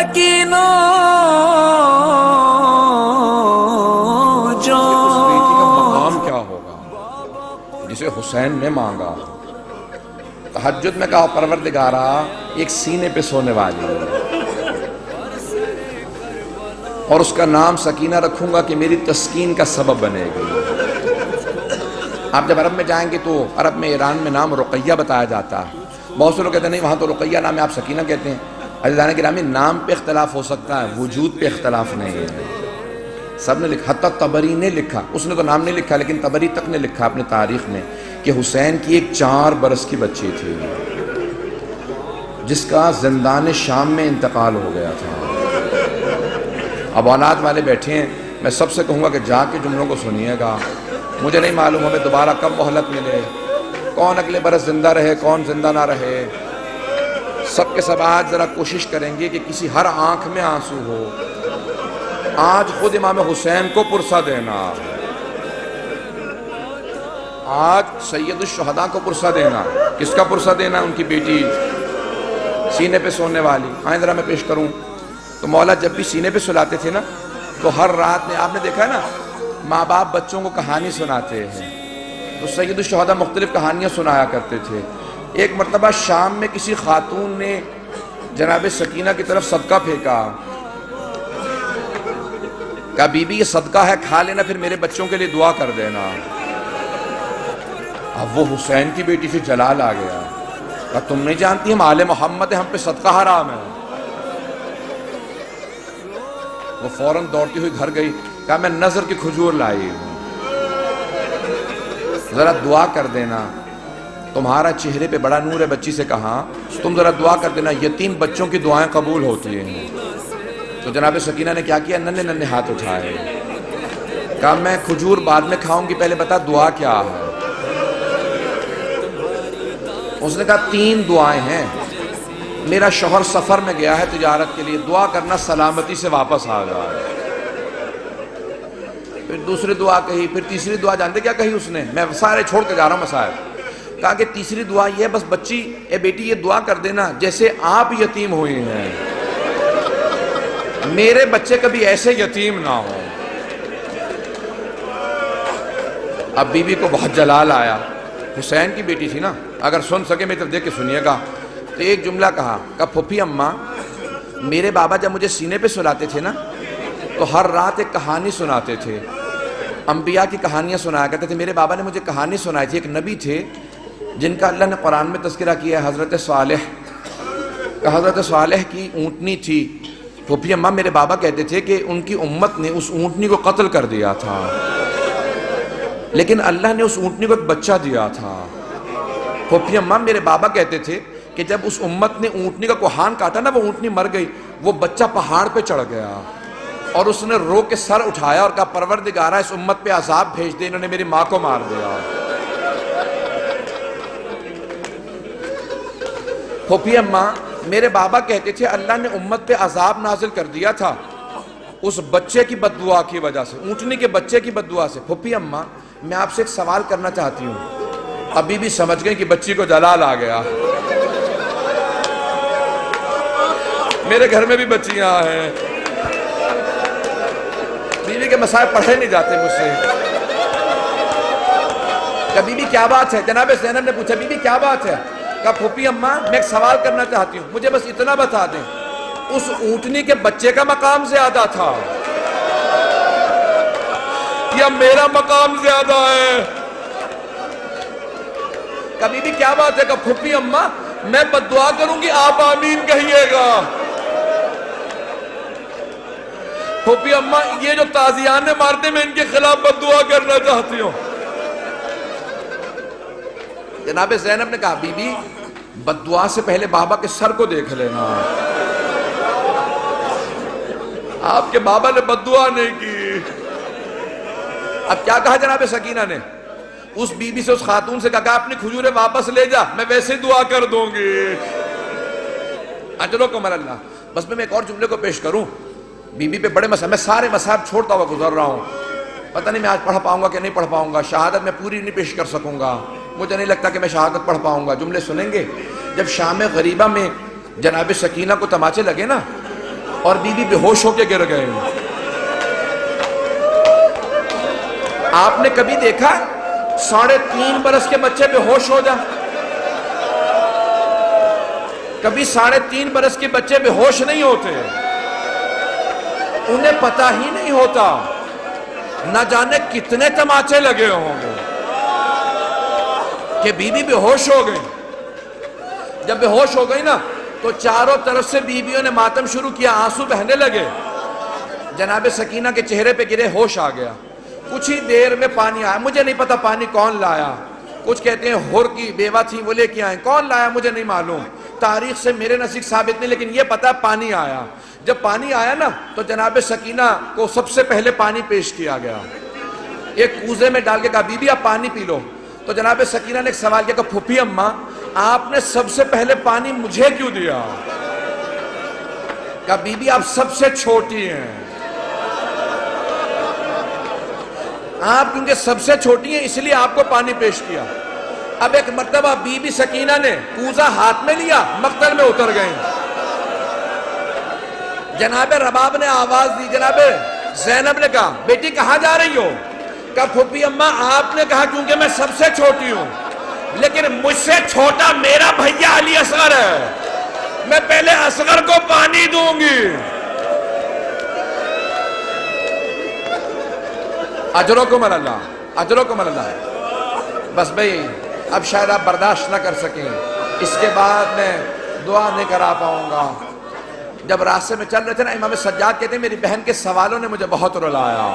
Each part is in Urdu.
سکینہ جو اس بیٹی کا مقام کیا ہوگا جسے حسین نے مانگا. تہجد میں کہا پروردگارا ایک سینے پہ سونے والی اور اس کا نام سکینہ رکھوں گا کہ میری تسکین کا سبب بنے گی. آپ جب عرب میں جائیں گے تو عرب میں ایران میں نام رقیہ بتایا جاتا ہے. بہت سے لوگ کہتے ہیں نہیں وہاں تو رقیہ نام ہے آپ سکینہ کہتے ہیں. عزیزان گرامی نام پہ اختلاف ہو سکتا ہے وجود پہ اختلاف نہیں ہے. سب نے لکھا حتیٰ طبری نے لکھا اس نے تو نام نہیں لکھا لیکن طبری تک نے لکھا اپنے تاریخ میں کہ حسین کی ایک 4 برس کی بچی تھی جس کا زندان شام میں انتقال ہو گیا تھا. اب اولاد والے بیٹھے ہیں میں سب سے کہوں گا کہ جا کے جملوں کو سنیے گا. مجھے نہیں معلوم ہمیں دوبارہ کب مہلت ملے کون اگلے برس زندہ رہے کون زندہ نہ رہے. سب کے سب آج ذرا کوشش کریں گے کہ کسی ہر آنکھ میں آنسو ہو. آج خود امام حسین کو پرسہ دینا آج سید الشہداء کو پرسہ دینا. کس کا پرسہ دینا؟ ان کی بیٹی سینے پہ سونے والی. آئیں ذرا میں پیش کروں تو مولا جب بھی سینے پہ سلاتے تھے نا تو ہر رات میں آپ نے دیکھا ہے نا ماں باپ بچوں کو کہانی سناتے ہیں تو سید الشہداء مختلف کہانیاں سنایا کرتے تھے. ایک مرتبہ شام میں کسی خاتون نے جناب سکینہ کی طرف صدقہ پھینکا. کہا بی بی یہ صدقہ ہے کھا لینا پھر میرے بچوں کے لیے دعا کر دینا. اب وہ حسین کی بیٹی سے جلال آ گیا. کہا تم نہیں جانتی ہم آل محمد ہیں ہم پہ صدقہ حرام ہے. وہ فوراً دوڑتی ہوئی گھر گئی. کہا میں نظر کی کھجور لائی ہوں ذرا دعا کر دینا تمہارا چہرے پہ بڑا نور ہے. بچی سے کہا تم ذرا دعا کر دینا یتیم بچوں کی دعائیں قبول ہوتی ہیں. تو جناب سکینہ نے کیا کیا ننھے ننھے ہاتھ اٹھائے. کہا میں کھجور بعد میں کھاؤں گی پہلے بتا دعا کیا ہے. اس نے کہا 3 دعائیں ہیں. میرا شوہر سفر میں گیا ہے تجارت کے لیے دعا کرنا سلامتی سے واپس آ جائے. پھر دوسری دعا کہی پھر تیسری دعا جانتے کیا کہی اس نے؟ میں سارے چھوڑ کے جا رہا ہوں مسائل. کہا کہ تیسری دعا یہ ہے بس بچی اے بیٹی یہ دعا کر دینا جیسے آپ یتیم ہوئے ہیں میرے بچے کبھی ایسے یتیم نہ ہوں. اب بی بی کو بہت جلال آیا. حسین کی بیٹی تھی نا اگر سن سکے میری طرف دیکھ کے سنیے گا. تو ایک جملہ کہا پھوپھی اماں میرے بابا جب مجھے سینے پہ سلاتے تھے نا تو ہر رات ایک کہانی سناتے تھے. انبیاء کی کہانیاں سنایا کرتے تھے. میرے بابا نے مجھے کہانی سنائی تھی. ایک نبی تھے جن کا اللہ نے قرآن میں تذکرہ کیا ہے حضرت صالح کا. حضرت صالح کی اونٹنی تھی. پھوپھی اماں میرے بابا کہتے تھے کہ ان کی امت نے اس اونٹنی کو قتل کر دیا تھا لیکن اللہ نے اس اونٹنی کو ایک بچہ دیا تھا. پھوپھی اماں میرے بابا کہتے تھے کہ جب اس امت نے اونٹنی کا کوہان کاٹا نا وہ اونٹنی مر گئی. وہ بچہ پہاڑ پہ چڑھ گیا اور اس نے رو کے سر اٹھایا اور کہا پروردگارا اس امت پہ عذاب بھیج دے انہوں نے میری ماں کو مار دیا. پھوپھی اماں میرے بابا کہتے تھے اللہ نے امت پہ عذاب نازل کر دیا تھا اس بچے کی بد دعا کی وجہ سے اونٹنی کے بچے کی بد دعا سے. پھوپھی اماں میں آپ سے ایک سوال کرنا چاہتی ہوں. ابھی بھی سمجھ گئے کہ بچی کو جلال آ گیا. میرے گھر میں بھی بچیاں ہیں بیوی کے مسائل پڑھے نہیں جاتے مجھ سے. کہ بی بی کیا بات ہے؟ جناب زینب نے پوچھا بی بی کیا بات ہے؟ کہا پھوپھی اماں میں ایک سوال کرنا چاہتی ہوں مجھے بس اتنا بتا دیں اس اونٹنی کے بچے کا مقام زیادہ تھا یا میرا مقام زیادہ ہے؟ کہا بی بی کیا بات ہے؟ کہا پھوپھی اماں میں بد دعا کروں گی آپ آمین کہیے گا. پھوپھی اماں یہ جو تازیان مارتے میں ان کے خلاف بد دعا کرنا چاہتی ہوں. جناب زینب نے کہا بی بی بد دعا سے پہلے بابا کے سر کو دیکھ لینا. آپ کے بابا نے بد دعا نہیں کی. اب کیا کہا جناب سکینہ نے؟ اس بی بی سے اس خاتون سے کہا اپنی کھجوریں واپس لے جا میں ویسے دعا کر دوں گی. اجلو کمر اللہ. بس میں ایک اور جملے کو پیش کروں. بی بی پہ بڑے مسائل میں سارے مسائل چھوڑتا ہوا گزر رہا ہوں. پتہ نہیں میں آج پڑھ پاؤں گا کہ نہیں پڑھ پاؤں گا. شہادت میں پوری نہیں پیش کر سکوں گا. مجھے نہیں لگتا کہ میں شہادت پڑھ پاؤں گا. جملے سنیں گے. جب شام غریبہ میں جناب سکینہ کو تماچے لگے نا اور بیوی بے ہوش ہو کے گر گئے. آپ نے کبھی دیکھا 3.5 برس کے بچے بے ہوش ہو جائیں؟ کبھی 3.5 برس کے بچے بے ہوش نہیں ہوتے. انہیں پتہ ہی نہیں ہوتا نہ جانے کتنے تماچے لگے ہوں گے کہ بیوی بے ہوش ہو گئی. جب بے ہوش ہو گئی نا تو چاروں طرف سے بیویوں نے ماتم شروع کیا، آنسو بہنے لگے. جناب سکینہ کے چہرے پہ گرے، ہوش آ گیا. کچھ ہی دیر میں پانی آیا. مجھے نہیں پتا پانی کون لایا. کچھ کہتے ہیں ہور کی بیوہ تھی وہ لے کے آئیں، کون لایا مجھے نہیں معلوم، تاریخ سے میرے نزدیک ثابت نہیں، لیکن یہ پتا پانی آیا. جب پانی آیا نا تو جناب سکینہ کو سب سے پہلے پانی پیش کیا گیا. ایک کوزے میں ڈال کے کہا بی بی آپ پانی پی لو. تو جناب سکینہ نے ایک سوال کیا کہ پھوپھی اماں آپ نے سب سے پہلے پانی مجھے کیوں دیا؟ کہا بی بی آپ سب سے چھوٹی ہیں، آپ کیونکہ سب سے چھوٹی ہیں اس لیے آپ کو پانی پیش کیا. اب ایک مرتبہ بی بی سکینہ نے کوزہ ہاتھ میں لیا، مقتل میں اتر گئیں. جناب رباب نے آواز دی. جناب زینب نے کہا بیٹی کہاں جا رہی ہو؟ کہا پھوپھی اماں آپ نے کہا کیونکہ میں سب سے چھوٹی ہوں، لیکن مجھ سے چھوٹا میرا بھیا علی اصغر ہے، میں پہلے اصغر کو پانی دوں گی. اجرکم اللہ، اجرکم اللہ. بس بھئی اب شاید آپ برداشت نہ کر سکیں، اس کے بعد میں دعا نہیں کرا پاؤں گا. جب راستے میں چل رہے تھے نا امام سجاد کہتے ہیں میری بہن کے سوالوں نے مجھے بہت رلایا.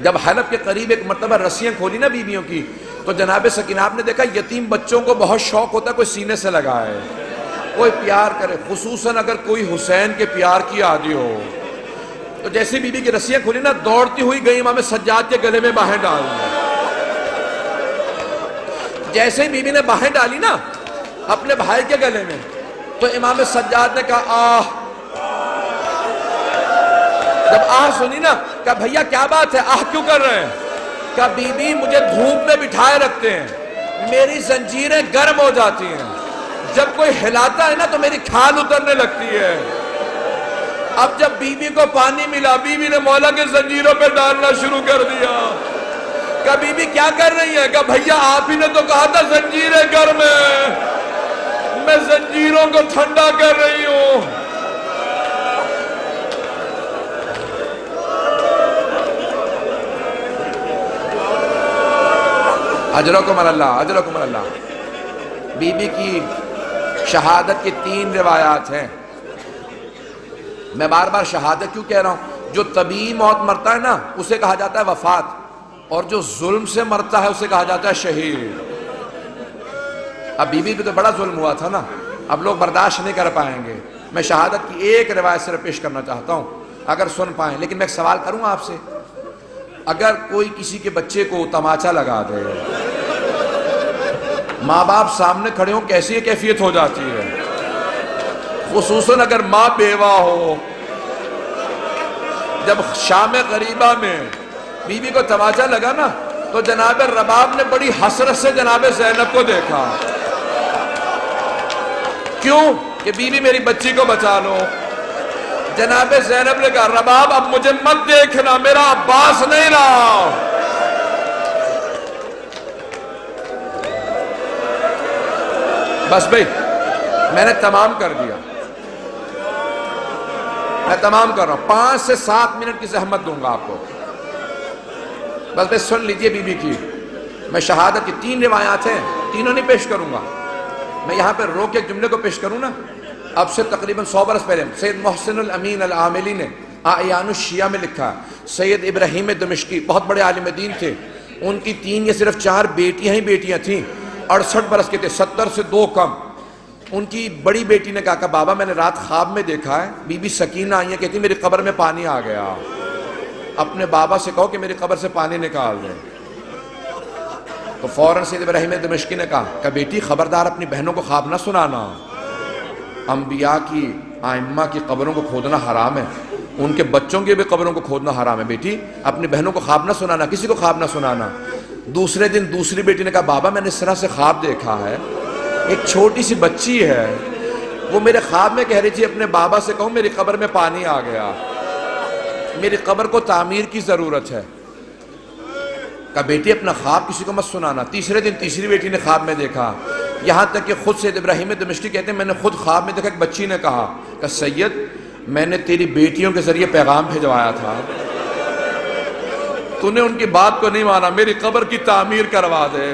جب حلب کے قریب ایک مرتبہ رسیاں کھولی نا بیویوں کی تو جناب سکینہ آپ نے دیکھا یتیم بچوں کو بہت شوق ہوتا ہے کوئی سینے سے لگائے، کوئی پیار کرے، خصوصاً اگر کوئی حسین کے پیار کی عادی ہو. تو جیسے بی بی کی رسیاں کھولی نا دوڑتی ہوئی گئی امام سجاد کے گلے میں باہیں ڈال دی. جیسے ہی بی بی نے باہیں ڈالی نا اپنے بھائی کے گلے میں تو امام سجاد نے کہا آہ. جب آہ سنی نا کہا بھیا کیا بات ہے، آہ کیوں کر رہے ہیں؟ کہا بی بی مجھے دھوپ میں بٹھائے رکھتے ہیں، میری زنجیریں گرم ہو جاتی ہیں، جب کوئی ہلاتا ہے نا تو میری کھال اترنے لگتی ہے. اب جب بی بی کو پانی ملا بی بی نے مولا کے زنجیروں پہ ڈالنا شروع کر دیا. کہا بی بی کیا کر رہی ہیں؟ کہا بھیا آپ ہی نے تو کہا تھا زنجیریں گرم ہیں، میں زنجیروں کو ٹھنڈا کر رہی ہوں. اجرکم اللہ، اجرکم اللہ. بی بی کی شہادت کی 3 روایات ہیں. میں بار بار شہادت کیوں کہہ رہا ہوں؟ جو طبیعی موت مرتا ہے نا اسے کہا جاتا ہے وفات، اور جو ظلم سے مرتا ہے اسے کہا جاتا ہے شہید. اب بی بی پہ تو بڑا ظلم ہوا تھا نا، اب لوگ برداشت نہیں کر پائیں گے. میں شہادت کی ایک روایت صرف پیش کرنا چاہتا ہوں اگر سن پائیں. لیکن میں ایک سوال کروں آپ سے، اگر کوئی کسی کے بچے کو تماچا لگا دے، ماں باپ سامنے کھڑے ہوں کیسی کیفیت ہو جاتی ہے؟ خصوصاً اگر ماں بیوہ ہو. جب شام غریبہ میں بی بی کو تماچا لگا نا تو جناب رباب نے بڑی حسرت سے جناب زینب کو دیکھا. کیوں؟ کہ بی بی میری بچی کو بچا لو. جناب زینب نے کہا رباب اب مجھے مت دیکھنا، میرا عباس نہیں رہا. بس بھئی میں نے تمام کر دیا، میں تمام کر رہا ہوں. 5 سے 7 منٹ کی زحمت دوں گا آپ کو. بس بھئی سن لیجئے بی بی کی. میں شہادت کی 3 روایات ہیں، تینوں نہیں پیش کروں گا. میں یہاں پہ رو کے ایک جملے کو پیش کروں نا، اب سے تقریباً 100 برس پہلے سید محسن الامین العاملی نے اعیان الشیعہ میں لکھا. سید ابراہیم دمشقی بہت بڑے عالم دین تھے، ان کی 3 یا صرف 4 بیٹیاں ہی بیٹیاں تھیں. 68 برس کے تھے، 70 سے 2 کم. ان کی بڑی بیٹی نے کہا کہ بابا میں نے رات خواب میں دیکھا ہے بی بی سکینہ آئی ہیں، کہتی میری قبر میں پانی آ گیا، اپنے بابا سے کہو کہ میری قبر سے پانی نکال دیں. تو فوراً سید ابراہیم دمشقی نے کہا کہ بیٹی خبردار اپنی بہنوں کو خواب نہ سنانا، انبیاء کی ائمہ کی قبروں کو کھودنا حرام ہے، ان کے بچوں کی بھی قبروں کو کھودنا حرام ہے. بیٹی اپنی بہنوں کو خواب نہ سنانا، کسی کو خواب نہ سنانا. دوسرے دن دوسری بیٹی نے کہا بابا میں نے اس طرح سے خواب دیکھا ہے، ایک چھوٹی سی بچی ہے وہ میرے خواب میں کہہ رہی تھی اپنے بابا سے کہوں میری قبر میں پانی آ گیا، میری قبر کو تعمیر کی ضرورت ہے۔ کہا بیٹی اپنا خواب کسی کو مت سنانا۔ تیسرے دن تیسری بیٹی نے خواب میں دیکھا، یہاں تک کہ خود سید ابراہیم دمشقی کہتے ہیں میں نے خود خواب میں دیکھا، ایک بچی نے کہا کہ سید میں نے تیری بیٹیوں کے ذریعے پیغام بھیجوایا تھا، تو نے ان کی بات کو نہیں مانا، میری قبر کی تعمیر کروا دے۔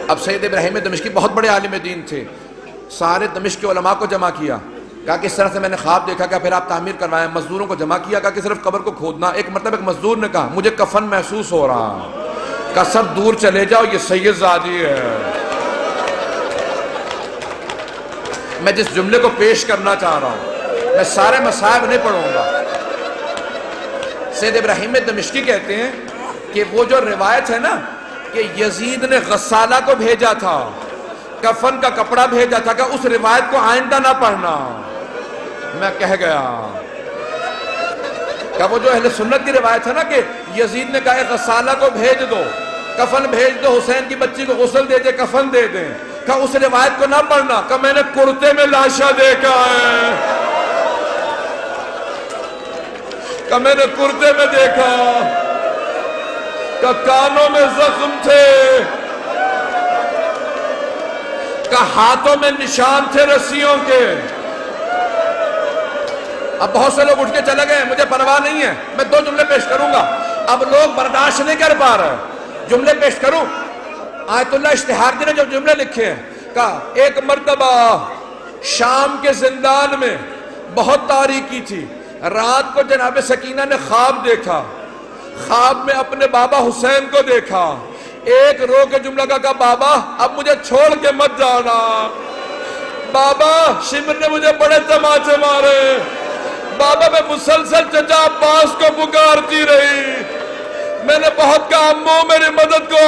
اب سید ابراہیم دمشقی بہت بڑے عالم دین تھے، سارے دمشق کے علماء کو جمع کیا، کہا کہ اس طرح سے میں نے خواب دیکھا، کہ پھر آپ تعمیر کروائیں۔ مزدوروں کو جمع کیا، کہا کہ صرف قبر کو کھودنا۔ ایک مرتبہ ایک مزدور نے کہا مجھے کفن محسوس ہو رہا، کہا سب دور چلے جاؤ یہ سید زادی ہے۔ میں جس جملے کو پیش کرنا چاہ رہا ہوں، میں سارے مصائب نہیں پڑھوں گا۔ سید ابراہیم دمشقی کہتے ہیں کہ وہ جو روایت ہے نا کہ یزید نے غسالہ کو بھیجا تھا، کفن کا کپڑا بھیجا تھا، کہ اس روایت کو آئندہ نہ پڑھنا۔ میں کہہ گیا کہ وہ جو اہل سنت کی روایت ہے نا کہ یزید نے کہا غسالہ کو بھیج دو، کفن بھیج دو، حسین کی بچی کو غسل دے دے، کفن دے دیں، کہ اس روایت کو نہ پڑھنا، کہ میں نے کرتے میں لاشا دیکھا ہے، کہ میں نے کرتے میں دیکھا، کہ کانوں میں زخم تھے، کہ ہاتھوں میں نشان تھے رسیوں کے۔ اب بہت سے لوگ اٹھ کے چلے گئے، مجھے پرواہ نہیں ہے، میں دو جملے پیش کروں گا، اب لوگ برداشت نہیں کر پا رہے، جملے پیش کروں۔ آیت اللہ اشتہاردی نے جو جملے لکھے ہیں، کہا ایک مرتبہ شام کے زندان میں بہت تاریکی تھی، رات کو جناب سکینہ نے خواب دیکھا، خواب میں اپنے بابا حسین کو دیکھا، ایک رو کے جملہ کہا بابا اب مجھے چھوڑ کے مت جانا، بابا شمر نے مجھے بڑے تماچے مارے، بابا میں مسلسل چچا عباس کو پکارتی رہی، میں نے بہت کہا امو میری مدد کو،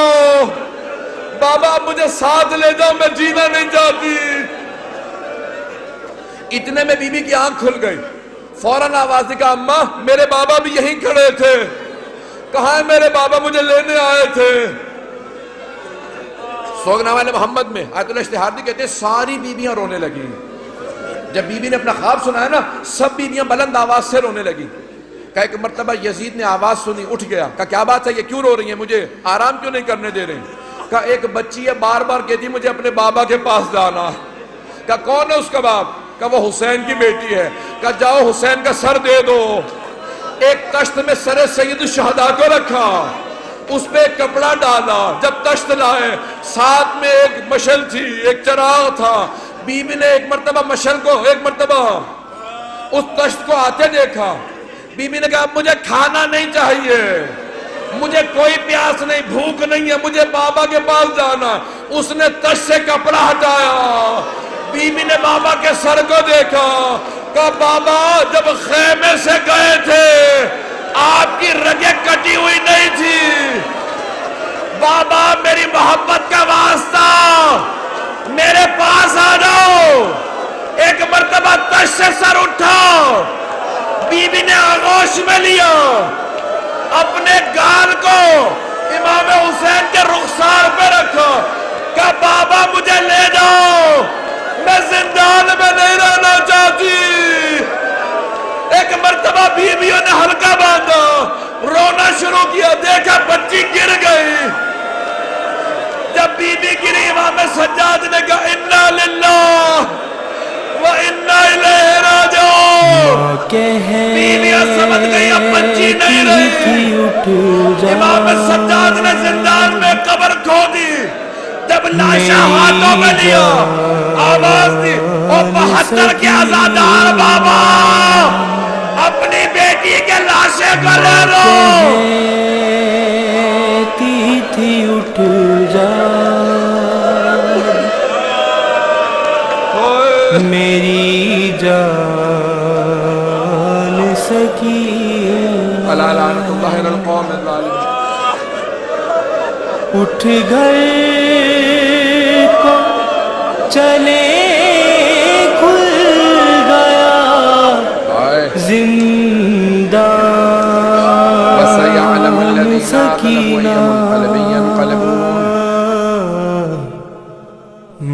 بابا اب مجھے ساتھ لے جاؤ میں جینا نہیں چاہتی۔ اتنے میں بی بی کی آنکھ کھل گئی، فوراً آواز دی کہا اماں میرے بابا بھی یہیں کھڑے تھے۔ کہاں ہے میرے بابا؟ مجھے لینے آئے تھے۔ سوگنامہ محمد میں آیت اللہ اشتہاردی کہتے ہیں ساری بیویاں رونے لگی۔ جب بی بی نے اپنا خواب سنا ہے نا، سب بیویاں بلند آواز سے رونے لگی۔ کہا ایک مرتبہ یزید نے آواز سنی، اٹھ گیا، کہا کیا بات ہے، یہ کیوں رو رہی ہیں، مجھے آرام کیوں نہیں کرنے دے رہی؟ کہا ایک بچی ہے بار بار کہتی مجھے اپنے بابا کے پاس جانا۔ کہا کون ہے اس کا باپ؟ کہا وہ حسین کی بیٹی ہے۔ کہا جاؤ حسین کا سر دے دو۔ ایک تشت میں سر سید الشہداء کو رکھا، اس پہ ایک کپڑا ڈالا، جب تشت لائے ساتھ میں ایک مشل تھی، ایک چراغ تھا۔ بی بی نے ایک مرتبہ مشل کو، ایک مرتبہ اس تشت کو آتے دیکھا۔ بی بی نے کہا اب مجھے کھانا نہیں چاہیے، مجھے کوئی پیاس نہیں، بھوک نہیں ہے، مجھے بابا کے پاس جانا۔ اس نے تشت سے کپڑا ہٹایا، بی بی نے بابا کے سر کو دیکھا، کہا بابا جب خیمے سے گئے تھے آپ کی رگیں کٹی ہوئی نہیں تھی، بابا میری محبت کا واسطہ میرے پاس آ جاؤ۔ ایک مرتبہ تشت سے سر اٹھا، بی بی نے آغوش میں لیا، اپنے گال کو امام حسین کے رخسار پہ رکھا، کہا بابا مجھے لے جاؤ، میں زندان میں نہیں رہنا چاہتی۔ ایک مرتبہ بیویوں نے ہلکا باندھا، رونا شروع کیا، دیکھا بچی گر گئی۔ جب بی بی گری امام سجاد نے کہا انا للہ و انا الیہ راجعون۔ بیویاں سمجھ گئی اب بچی نہیں رہی۔ امام سجاد نے زندان میں قبر کھو دی، جب لاشا ہاتھوں میں لیا آواز دی او 72 کے عزادار بابا اپنی بیٹی کے لاشے کو لے لو۔ تھی اٹھ جا میری جان سکینہ، الا لعنۃ اللہ علی القوم الظالمین۔ اٹھ گھر کو چلے کھل گیا زندہ وسيعلم الذين سکینہ، آمنوا أي منقلب ينقلبون۔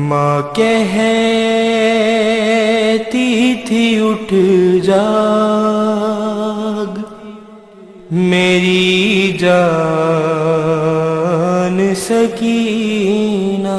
ماں کہتی تھی اٹھ جاگ میری جان سکینہ